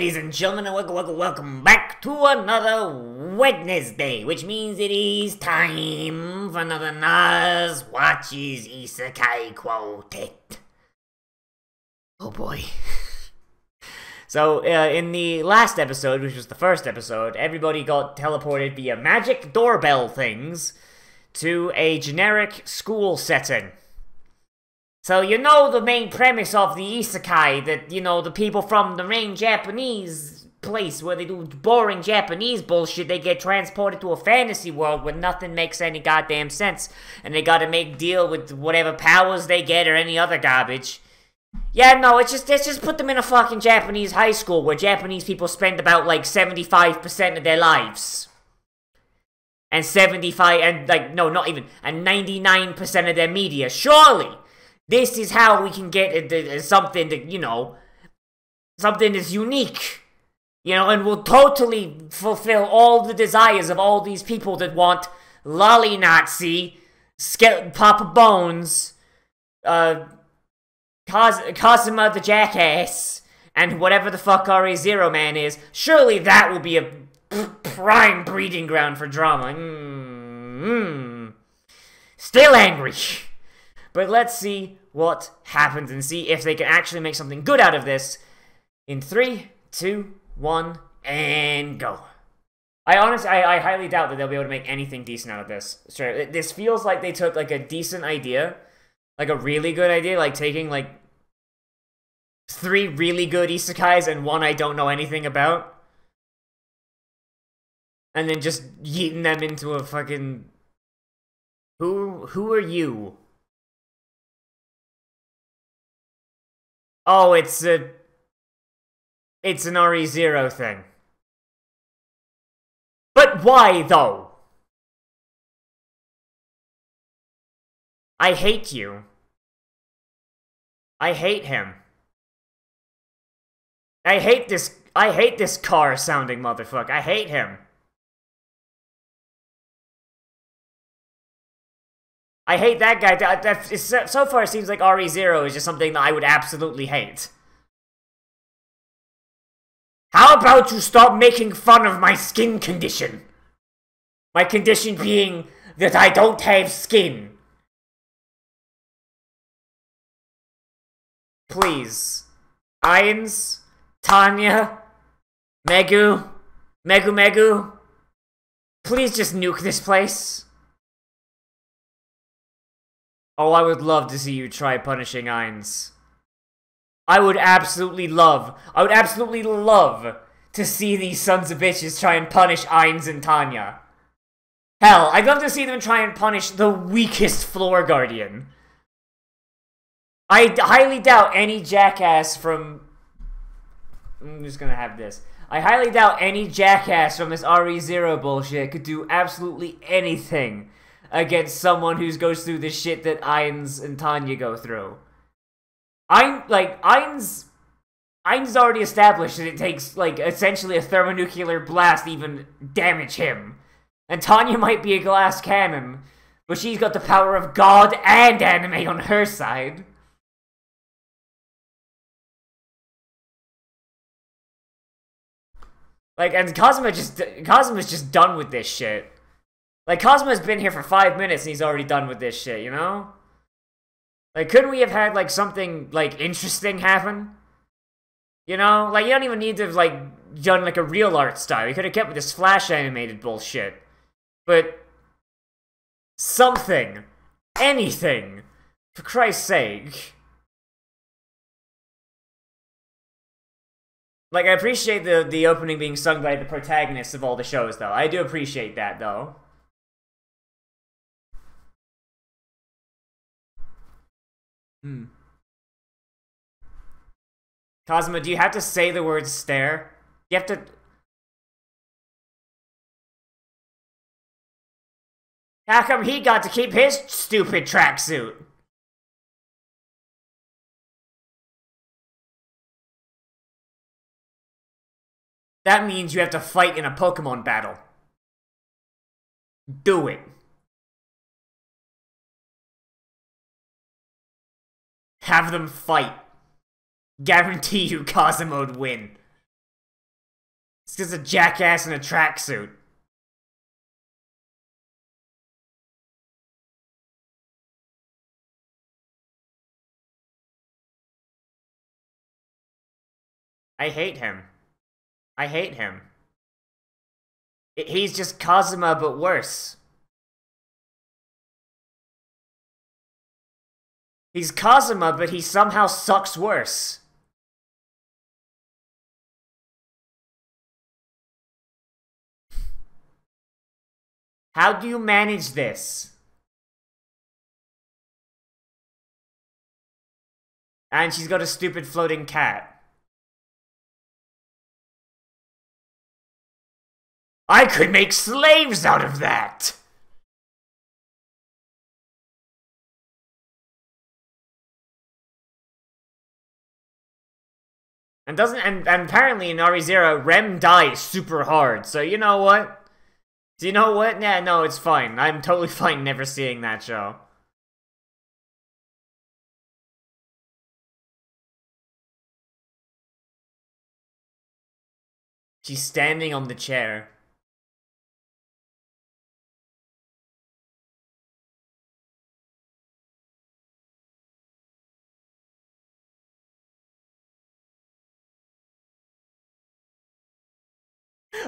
ladies and gentlemen, and welcome back to another Wednesday, which means it is time for another Nozz Watches Isekai Quartet. Oh boy. So, in the last episode, which was the first episode, everybody got teleported via magic doorbell things to a generic school setting. So, you know the main premise of the isekai, that, you know, the people from the main Japanese place where they do boring Japanese bullshit, they get transported to a fantasy world where nothing makes any goddamn sense, and they gotta make deal with whatever powers they get or any other garbage. Yeah, no, let's just put them in a fucking Japanese high school where Japanese people spend about, like, 75% of their lives. And 99% of their media. Surely! This is how we can get something that, you know, something that's unique, you know, and will totally fulfill all the desires of all these people that want Lolly Nazi, Papa Bones, Kazuma the Jackass, and whatever the fuck RE0 Man is. Surely that will be a prime breeding ground for drama. Still angry. But let's see what happens and see if they can actually make something good out of this. In 3, 2, 1, and go. I highly doubt that they'll be able to make anything decent out of this. Sure, this feels like they took, like, a decent idea. Like, a really good idea. Like, taking, like, 3 really good isekais and 1 I don't know anything about. And then just yeeting them into a fucking... Who are you? Oh, it's an RE0 thing. But why, though? I hate you. I hate him. I hate this car-sounding motherfucker. I hate him. I hate that guy. So far, it seems like RE0 is just something that I would absolutely hate. How about you stop making fun of my skin condition? My condition being that I don't have skin. Please. Ainz, Tanya, Megu, please just nuke this place. Oh, I would love to see you try punishing Ainz. I would absolutely love to see these sons of bitches try and punish Ainz and Tanya. Hell, I'd love to see them try and punish the weakest floor guardian. I highly doubt any jackass from... I'm just gonna have this. I highly doubt any jackass from this RE0 bullshit could do absolutely anything against someone who goes through the shit that Ainz and Tanya go through. Ainz already established that it takes, like, essentially a thermonuclear blast to even damage him. And Tanya might be a glass cannon, but she's got the power of God and anime on her side. Like, and Kazuma's just done with this shit. Like, Kazuma's been here for 5 minutes and he's already done with this shit, you know? Like, couldn't we have had, like, something, like, interesting happen? You know? Like, you don't even need to have, like, done, like, a real art style. You could have kept with this Flash animated bullshit. But... something. Anything. For Christ's sake. Like, I appreciate the opening being sung by the protagonists of all the shows, though. I do appreciate that, though. Kazuma, do you have to say the word stare? You have to... How come he got to keep his stupid tracksuit? That means you have to fight in a Pokemon battle. Do it. Have them fight. Guarantee you Kazuma would win. It's just a jackass in a tracksuit. I hate him. I hate him. He's just Kazuma, but worse. He's Kazuma, but he somehow sucks worse. How do you manage this? And she's got a stupid floating cat. I could make slaves out of that! And apparently in Re:Zero, Rem dies super hard, so you know what? Do you know what? Yeah, no, it's fine. I'm totally fine never seeing that show. She's standing on the chair.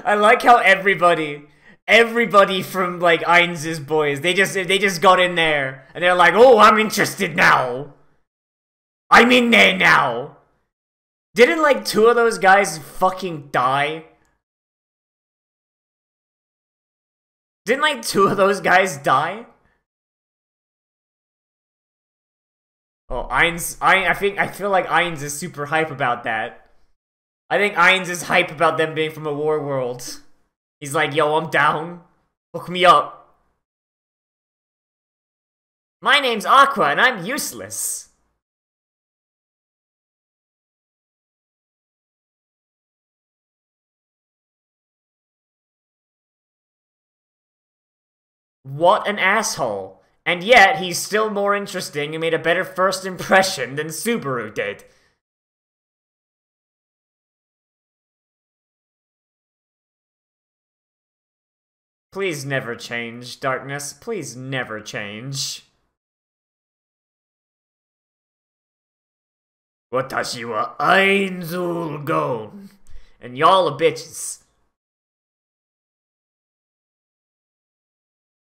I like how everybody from like Ainz's boys, they just got in there and they're like, "Oh, I'm interested now. I'm in there now." Didn't like two of those guys fucking die? Didn't like two of those guys die? Oh, I feel like Ainz is super hype about that. I think Ainz is hype about them being from a war world. He's like, yo, I'm down. Hook me up. My name's Aqua and I'm useless. What an asshole. And yet, he's still more interesting and made a better first impression than Subaru did. Please never change, Darkness. Please never change. Watashi wa Ainzul Gon. And y'all are bitches.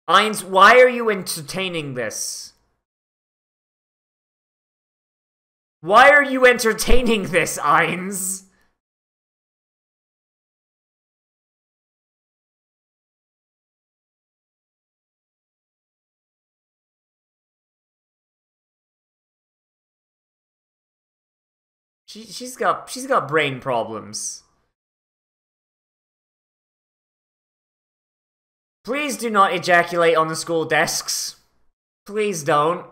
Ainz, why are you entertaining this? Why are you entertaining this, Ainz? She's got brain problems. Please do not ejaculate on the school desks. Please don't.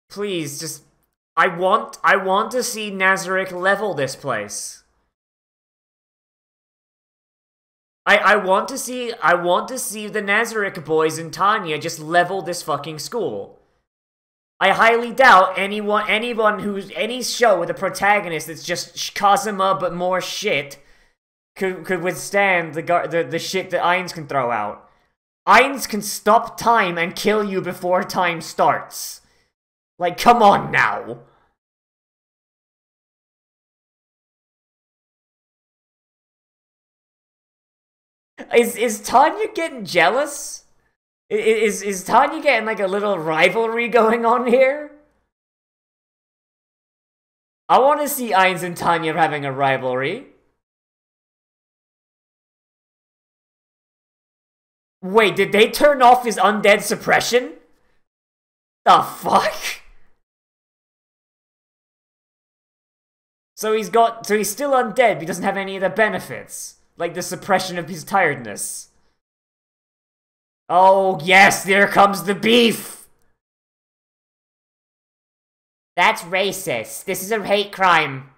Please, just... I want to see Nazarick level this place. I want to see the Nazarick boys and Tanya just level this fucking school. I highly doubt anyone who's any show with a protagonist that's just Kazuma but more shit could withstand the shit that Ainz can throw out. Ainz can stop time and kill you before time starts. Like, come on now. Is Tanya getting jealous? Is Tanya getting like a little rivalry going on here? I want to see Ainz and Tanya having a rivalry. Wait, did they turn off his undead suppression? The fuck? So he's still undead, but he doesn't have any of the benefits. Like the suppression of his tiredness. Oh, yes, there comes the beef! That's racist. This is a hate crime.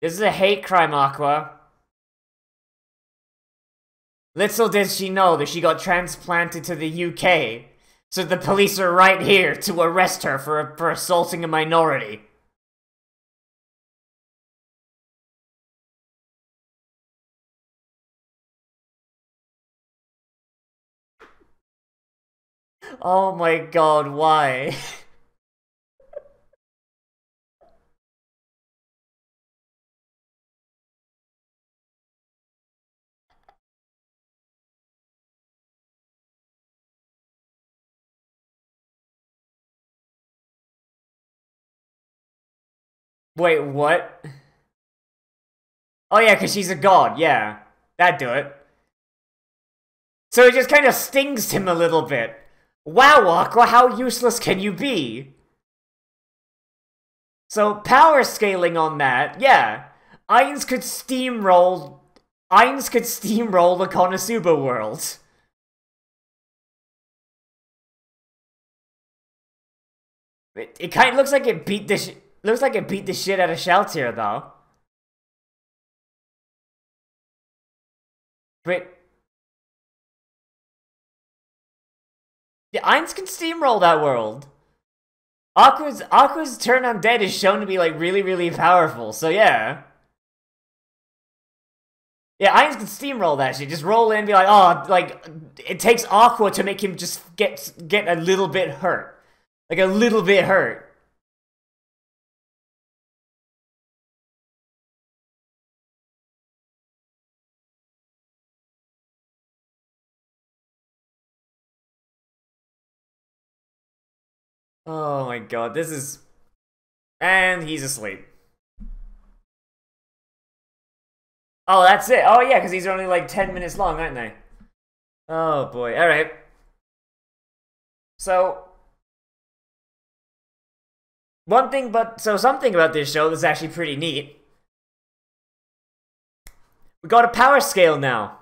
This is a hate crime, Aqua. Little did she know that she got transplanted to the UK, so the police are right here to arrest her for assaulting a minority. Oh my god, why? Wait, what? Oh yeah, because she's a god, yeah. That'd do it. So it just kind of stings him a little bit. Wow, Aqua, how useless can you be? So, power scaling on that, yeah. Ainz could steamroll the Konosuba world. It kind of looks like it beat the shit out of Shaltir though. But yeah, Ainz can steamroll that world. Aqua's turn undead is shown to be like really powerful, so yeah. Yeah, Ainz can steamroll that shit. Just roll in and be like, oh, like, it takes Aqua to make him just get a little bit hurt. Like, a little bit hurt. Oh my god, this is... And he's asleep. Oh, that's it. Oh yeah, because these are only like 10 minutes long, aren't they? Oh boy, alright. So... something about this show that's actually pretty neat. We got a power scale now.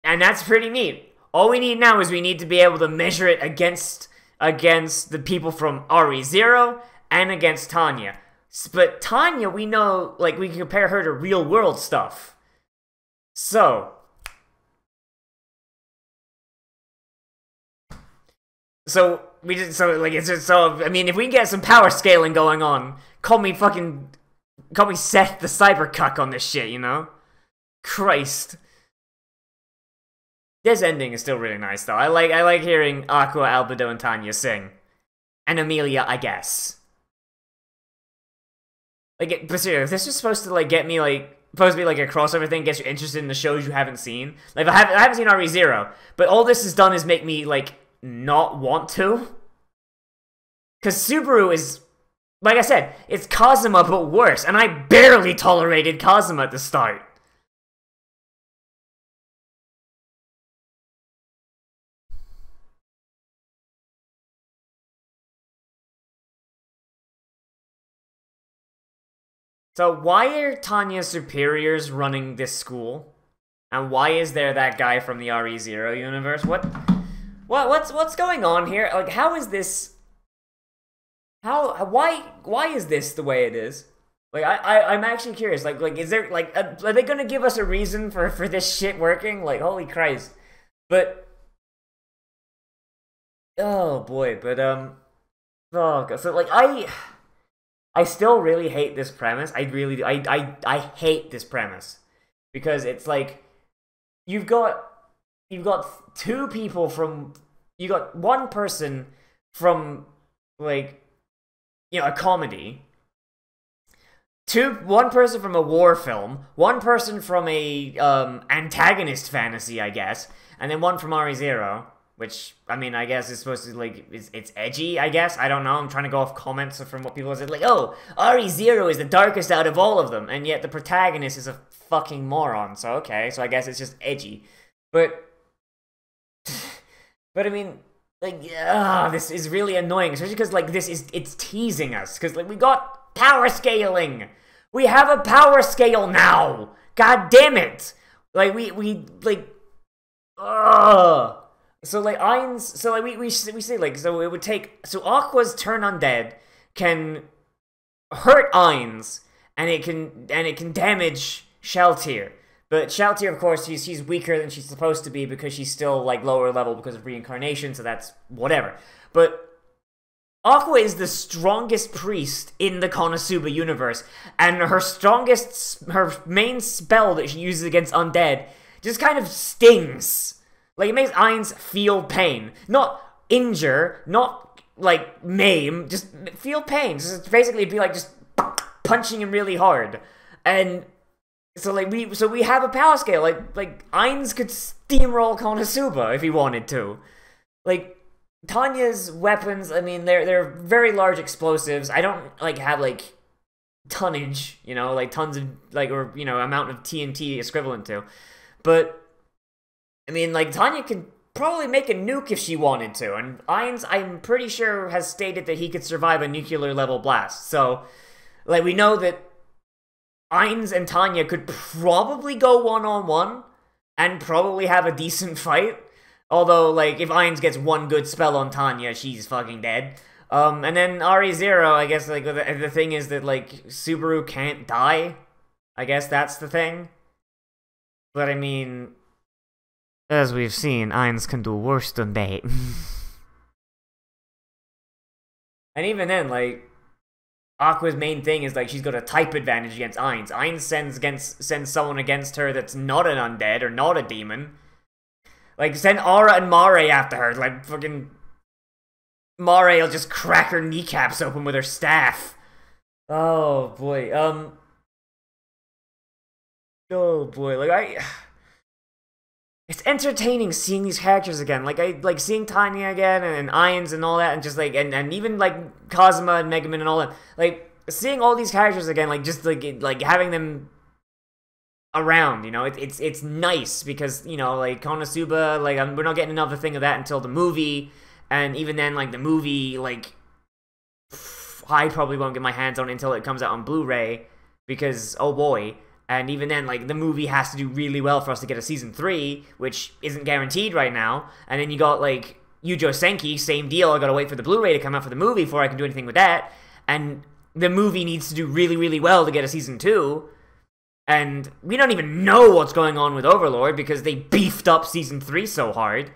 And that's pretty neat. All we need now is we need to be able to measure it against the people from RE0 and against Tanya. But Tanya, we know, like, we can compare her to real world stuff. So I mean, if we can get some power scaling going on, call me Seth the Cybercuck on this shit, you know? Christ. This ending is still really nice, though. I like hearing Aqua, Albedo, and Tanya sing. And Amelia, I guess. Like, but seriously, if this was supposed to, like, get me, like, supposed to be, like, a crossover thing, gets you interested in the shows you haven't seen. Like, I haven't seen RE0, but all this has done is make me, like, not want to. Because Subaru is, like I said, it's Kazuma, but worse, and I barely tolerated Kazuma at the start. So why are Tanya's superiors running this school? And why is there that guy from the RE0 universe? What's going on here? Like, how is this... Why is this the way it is? Like, I'm actually curious. Like, is there, like, are they gonna give us a reason for this shit working? Like, holy Christ. But... Oh, boy, but, oh, God. So, like, I still really hate this premise. I really do. I hate this premise. Because it's like, you've got two people from... You got one person from, like, you know, a comedy. One person from a war film. One person from a, antagonist fantasy, I guess. And then one from RE0. Which, I mean, I guess is supposed to, like, it's edgy, I guess. I don't know. I'm trying to go off comments from what people have said. Like, oh, RE0 is the darkest out of all of them. And yet the protagonist is a fucking moron. So, okay. So I guess it's just edgy. But I mean, like, this is really annoying. Especially because, like, it's teasing us. Because, like, we got power scaling. We have a power scale now. God damn it. Like, we like, ugh. So, like, we say, like, so it would take... So, Aqua's turn undead can hurt Ainz, and it can damage Shaltir. But Shoutier, of course, she's weaker than she's supposed to be because she's still, like, lower level because of reincarnation, so that's whatever. But Aqua is the strongest priest in the Konosuba universe, and her main spell that she uses against undead just kind of stings. Like, it makes Ainz feel pain. Not injure, not, like, maim, just feel pain. Just basically be like just punching him really hard. And so, like, we have a power scale. Like Ainz could steamroll Konosuba if he wanted to. Like, Tanya's weapons, I mean, they're very large explosives. I don't, like, have, like, tonnage, you know, like, tons of, like, or, you know, amount of TNT equivalent to. But, I mean, like, Tanya could probably make a nuke if she wanted to, and Ainz, I'm pretty sure, has stated that he could survive a nuclear-level blast. So, like, we know that Ainz and Tanya could probably go one-on-one, and probably have a decent fight. Although, like, if Ainz gets one good spell on Tanya, she's fucking dead. And then RE0, I guess, like, the thing is that, like, Subaru can't die. I guess that's the thing. But, I mean, as we've seen, Ainz can do worse than that. And even then, like, Aqua's main thing is, like, she's got a type advantage against Ainz. Ainz sends someone against her that's not an undead or not a demon. Like, send Aura and Mare after her. Like, fucking Mare will just crack her kneecaps open with her staff. Oh, boy. Oh, boy. Like, it's entertaining seeing these characters again. Like, I like seeing Tanya again, and Ainz and all that, and just, like, and even, like, Kazuma and Megaman and all that. Like, seeing all these characters again, like, just, like having them around, you know, it's nice because, you know, like, Konosuba, like, we're not getting another thing of that until the movie, and even then, like, the movie, like, I probably won't get my hands on it until it comes out on Blu-ray, because, oh boy, and even then, like, the movie has to do really well for us to get a season 3, which isn't guaranteed right now, and then you got, like, Yujo Senki, same deal, I gotta wait for the Blu-ray to come out for the movie before I can do anything with that, and the movie needs to do really, really well to get a season 2, and we don't even know what's going on with Overlord because they beefed up Season 3 so hard.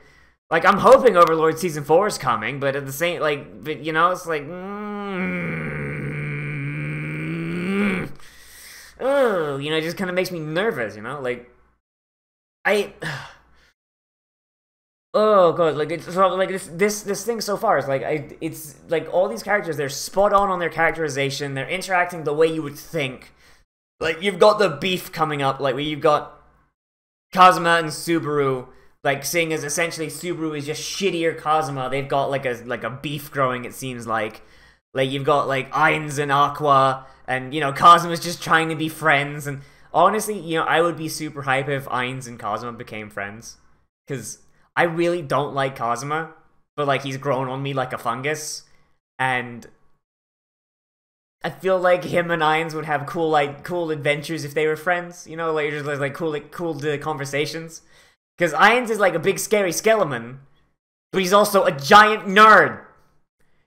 Like, I'm hoping Overlord Season 4 is coming, but at the same, like, but, you know, it's like, oh, you know, it just kind of makes me nervous, you know? Like, oh, God, like, it's, like, this thing so far is, like, it's, like, all these characters, they're spot on their characterization, they're interacting the way you would think. Like, you've got the beef coming up, like, where you've got Kazuma and Subaru, like, seeing as essentially Subaru is just shittier Kazuma, they've got, like a beef growing, it seems like. Like, you've got, like, Ainz and Aqua, and, you know, Kazuma's just trying to be friends, and honestly, you know, I would be super hype if Ainz and Kazuma became friends. Because I really don't like Kazuma, but, like, he's grown on me like a fungus, and I feel like him and Ainz would have cool adventures if they were friends, you know, like, just like cool conversations. Because Ainz is like a big scary skeleton, but he's also a giant nerd.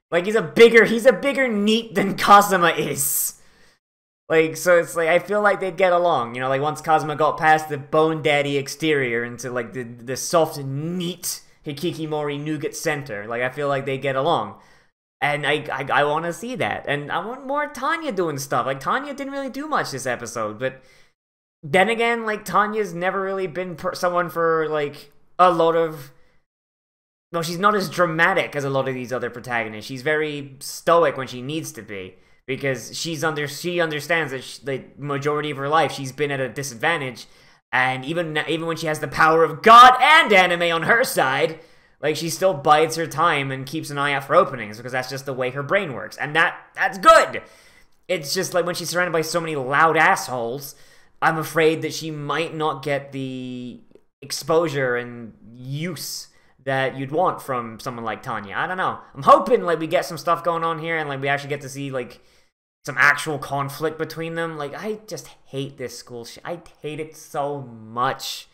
Like, he's a bigger NEET than Kazuma is. Like, so it's like, I feel like they'd get along, you know, like, once Kazuma got past the bone daddy exterior into, like, the soft, neat Hikikimori Nougat center, like, I feel like they get along. And I want to see that. And I want more Tanya doing stuff. Like, Tanya didn't really do much this episode, but then again, like, Tanya's never really been someone for, like, a lot of... No, she's not as dramatic as a lot of these other protagonists. She's very stoic when she needs to be, because she understands that the majority of her life she's been at a disadvantage, and even when she has the power of God and anime on her side, like, she still bides her time and keeps an eye out for openings, because that's just the way her brain works. And that's good! It's just, like, when she's surrounded by so many loud assholes, I'm afraid that she might not get the exposure and use that you'd want from someone like Tanya. I don't know. I'm hoping, like, we get some stuff going on here, and, like, we actually get to see, like, some actual conflict between them. Like, I just hate this school shit. I hate it so much.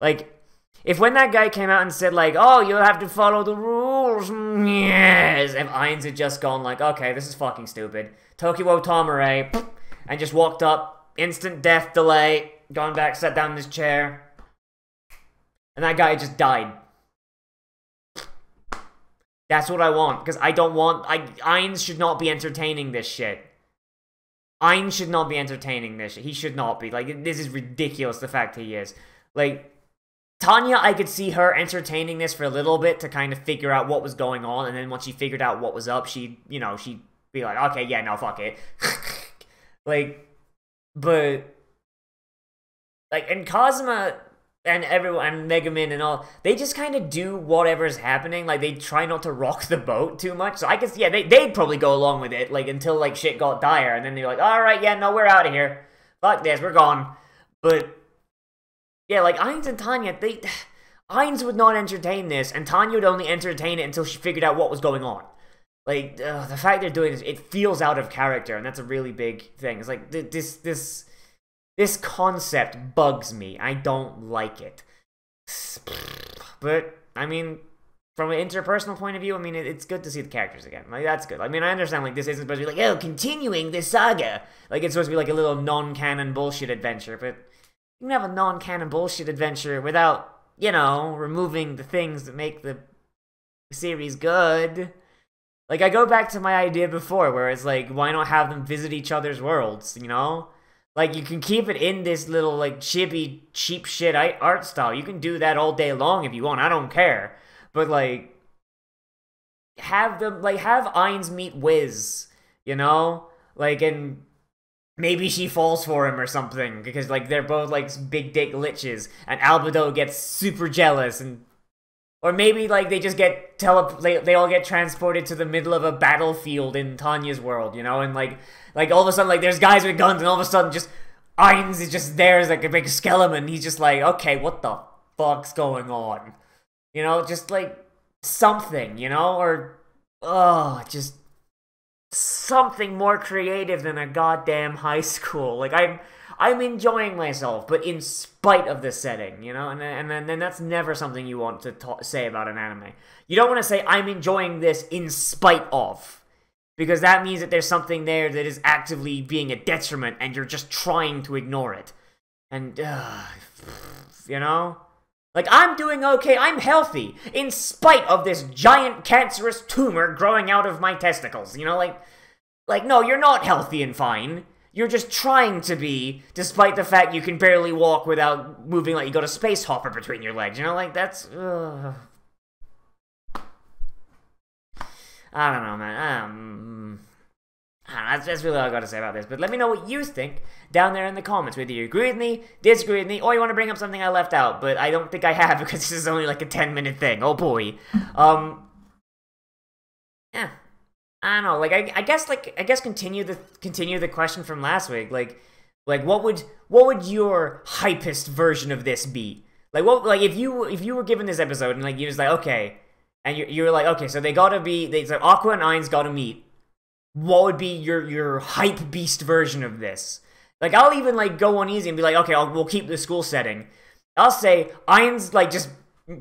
Like, if when that guy came out and said, like, oh, you'll have to follow the rules, yes, if Ainz had just gone, like, okay, this is fucking stupid, Tokiwo Tomare, and just walked up, instant death delay, gone back, sat down in his chair, and that guy just died. That's what I want, because I don't want... Ainz should not be entertaining this shit. Ainz should not be entertaining this shit. He should not be. Like, this is ridiculous, the fact he is. Like, Tanya, I could see her entertaining this for a little bit to kind of figure out what was going on, and then once she figured out what was up, she'd be like, okay, yeah, no, fuck it. Like, but... Like, and Kazuma and everyone, and Megumin and all, they just kind of do whatever's happening. Like, they try not to rock the boat too much. So I guess, yeah, they'd probably go along with it, like, until, like, shit got dire. And then they're like, alright, yeah, no, we're out of here. Fuck this, we're gone. But, yeah, like, Ainz and Tanya, Ainz would not entertain this, and Tanya would only entertain it until she figured out what was going on. Like, the fact they're doing this, it feels out of character, and that's a really big thing. It's like, this concept bugs me. I don't like it. But, I mean, from an interpersonal point of view, I mean, it's good to see the characters again. Like, that's good. I mean, I understand, like, this isn't supposed to be like, oh, continuing this saga. Like, it's supposed to be like a little non-canon bullshit adventure, but you can have a non-canon bullshit adventure without, you know, removing the things that make the series good. Like, I go back to my idea before, where it's like, why not have them visit each other's worlds, you know? Like, you can keep it in this little, like, chibi, cheap shit art style. You can do that all day long if you want. I don't care. But, like, have Ainz meet Wiz, you know? Like, and maybe she falls for him or something. Because, like, they're both, like, big dick liches. And Albedo gets super jealous. And or maybe, like, they just get they all get transported to the middle of a battlefield in Tanya's world, you know? And, like all of a sudden, like, there's guys with guns, and all of a sudden, just, Ainz is just there as, like, a big skeleton. He's just like, okay, what the fuck's going on? You know, just, like, something, you know? Or, just something more creative than a goddamn high school. Like, I'm enjoying myself, but in spite of the setting, you know? And then that's never something you want to say about an anime. You don't want to say, I'm enjoying this in spite of. Because that means that there's something there that is actively being a detriment, and you're just trying to ignore it. And, you know? Like, I'm doing okay, I'm healthy, in spite of this giant cancerous tumor growing out of my testicles, you know? Like, no, you're not healthy and fine. You're just trying to be, despite the fact you can barely walk without moving like you got a space hopper between your legs, you know? Like, that's, I don't know, man. That's really all I gotta say about this. But let me know what you think down there in the comments. Whether you agree with me, disagree with me, or you want to bring up something I left out. But I don't think I have, because this is only like a 10-minute thing. Oh boy. Yeah. I don't know. Like, I guess continue the question from last week. Like what would your hypest version of this be? Like, what, like, if you were given this episode and, like, you was like, okay. And you're like, okay, so so Aqua and Ainz gotta meet. What would be your hype beast version of this? Like, I'll even, like, go on easy and be like, okay, we'll keep the school setting. I'll say, Ainz, like, just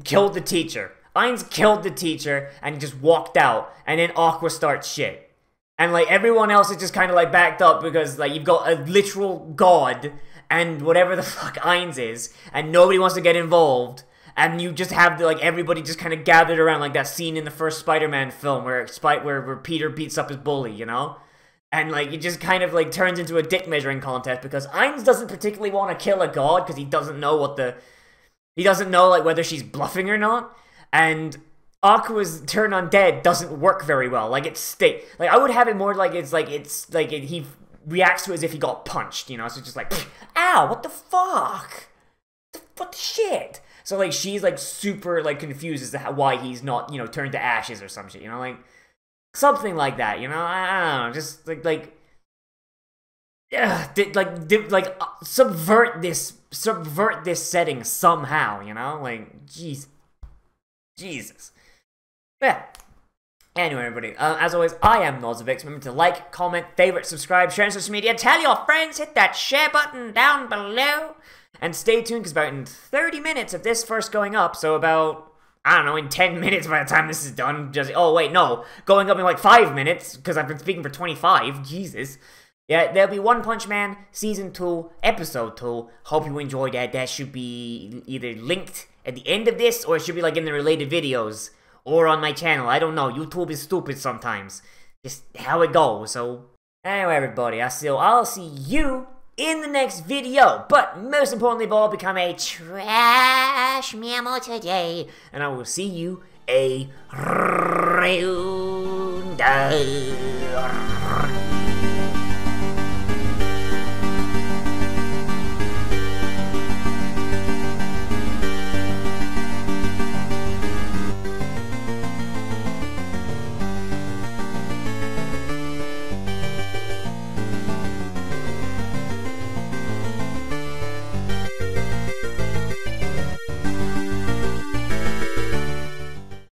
killed the teacher. Ainz killed the teacher and just walked out. And then Aqua starts shit. And, like, everyone else is just kind of, like, backed up because, like, you've got a literal god and whatever the fuck Ainz is. And nobody wants to get involved. And you just have, like, everybody just kind of gathered around, like that scene in the first Spider-Man film where Peter beats up his bully, you know? And, like, it just kind of, like, turns into a dick measuring contest because Ainz doesn't particularly want to kill a god because he doesn't know like, whether she's bluffing or not. And Aqua's turn on dead doesn't work very well. Like, I would have it more like he reacts to it as if he got punched, you know? So it's just like, ow, what the fuck? What the shit? So, like, she's, like, super, like, confused as to why he's not, you know, turned to ashes or some shit, you know? Like, something like that, you know? I don't know, just, subvert this setting somehow, you know? Like, Jesus. But, yeah. Anyway, everybody, as always, I am Nozz. Remember to like, comment, favorite, subscribe, share on social media, tell your friends, hit that share button down below. And stay tuned, because about in 30 minutes of this first going up, so about, I don't know, in 10 minutes by the time this is done, going up in like 5 minutes, because I've been speaking for 25, Jesus. Yeah, there'll be One Punch Man Season 2, Episode 2. Hope you enjoyed that. That should be either linked at the end of this, or it should be like in the related videos, or on my channel. I don't know. YouTube is stupid sometimes. Just how it goes. So, anyway, everybody, I'll see you in the next video. But most importantly of all, become a trash mammal today. And I will see you around.